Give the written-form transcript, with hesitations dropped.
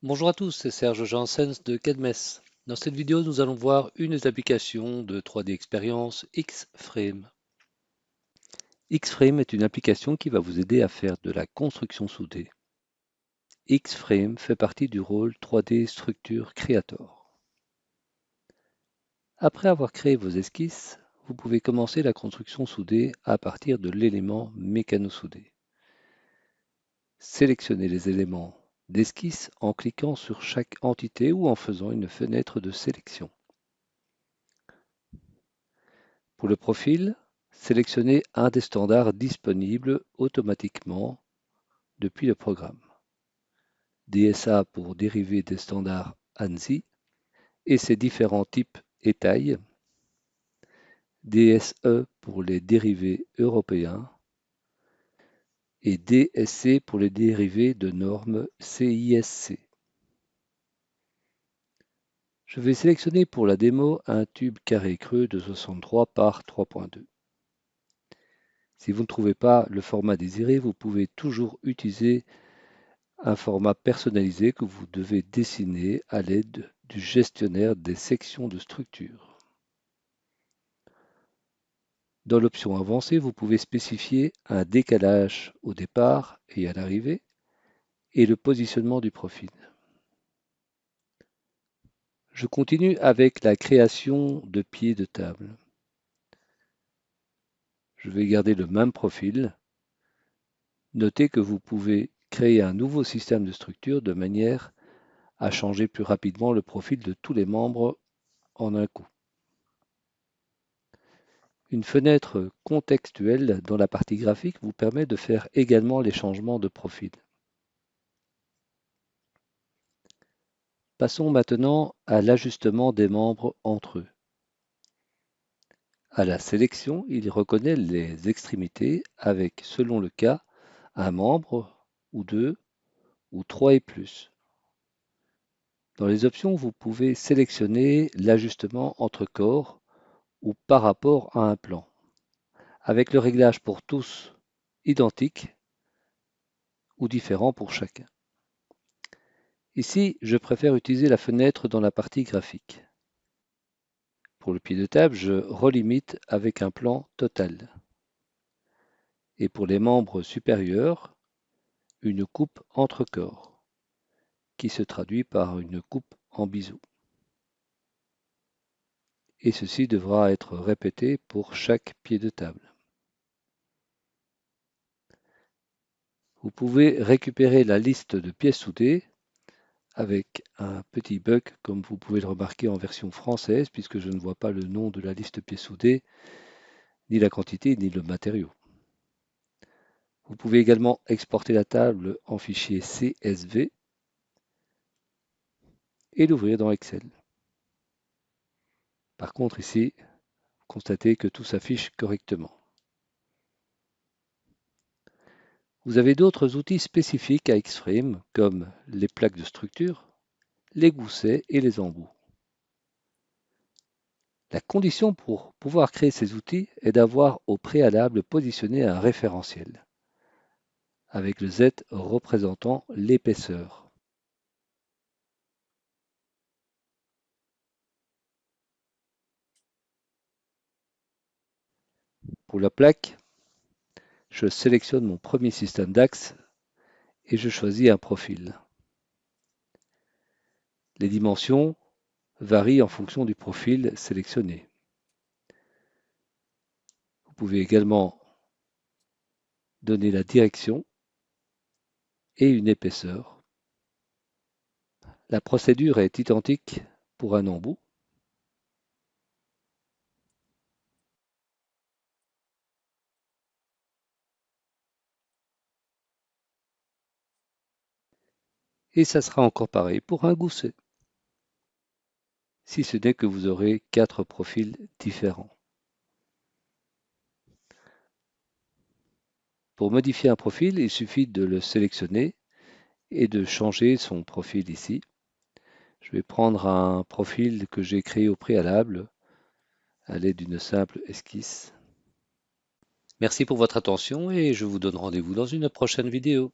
Bonjour à tous, c'est Serge Janssens de Cadmes. Dans cette vidéo, nous allons voir une des applications de 3D Experience Xframe. Xframe est une application qui va vous aider à faire de la construction soudée. Xframe fait partie du rôle 3D Structure Creator. Après avoir créé vos esquisses, vous pouvez commencer la construction soudée à partir de l'élément mécano-soudé. Sélectionnez les éléments d'esquisse en cliquant sur chaque entité ou en faisant une fenêtre de sélection. Pour le profil, sélectionnez un des standards disponibles automatiquement depuis le programme. DSA pour dériver des standards ANSI et ses différents types et tailles. DSE pour les dérivés européens et DSC pour les dérivés de normes CISC. Je vais sélectionner pour la démo un tube carré creux de 63 par 3.2. Si vous ne trouvez pas le format désiré, vous pouvez toujours utiliser un format personnalisé que vous devez dessiner à l'aide du gestionnaire des sections de structure. Dans l'option avancée, vous pouvez spécifier un décalage au départ et à l'arrivée et le positionnement du profil. Je continue avec la création de pieds de table. Je vais garder le même profil. Notez que vous pouvez créer un nouveau système de structure de manière à changer plus rapidement le profil de tous les membres en un coup. Une fenêtre contextuelle dans la partie graphique vous permet de faire également les changements de profil. Passons maintenant à l'ajustement des membres entre eux. À la sélection, il reconnaît les extrémités avec, selon le cas, un membre ou deux ou trois et plus. Dans les options, vous pouvez sélectionner l'ajustement entre corps ou par rapport à un plan, avec le réglage pour tous identique ou différent pour chacun. Ici, je préfère utiliser la fenêtre dans la partie graphique. Pour le pied de table, je relimite avec un plan total. Et pour les membres supérieurs, une coupe entre corps, qui se traduit par une coupe en biseau. Et ceci devra être répété pour chaque pied de table. Vous pouvez récupérer la liste de pièces soudées avec un petit bug, comme vous pouvez le remarquer en version française, puisque je ne vois pas le nom de la liste pièces soudées, ni la quantité, ni le matériau. Vous pouvez également exporter la table en fichier CSV et l'ouvrir dans Excel. Par contre, ici, constatez que tout s'affiche correctement. Vous avez d'autres outils spécifiques à Xframe, comme les plaques de structure, les goussets et les embouts. La condition pour pouvoir créer ces outils est d'avoir au préalable positionné un référentiel, avec le Z représentant l'épaisseur. Pour la plaque, je sélectionne mon premier système d'axes et je choisis un profil. Les dimensions varient en fonction du profil sélectionné. Vous pouvez également donner la direction et une épaisseur. La procédure est identique pour un embout. Et ça sera encore pareil pour un gousset, si ce n'est que vous aurez 4 profils différents. Pour modifier un profil, il suffit de le sélectionner et de changer son profil ici. Je vais prendre un profil que j'ai créé au préalable à l'aide d'une simple esquisse. Merci pour votre attention et je vous donne rendez-vous dans une prochaine vidéo.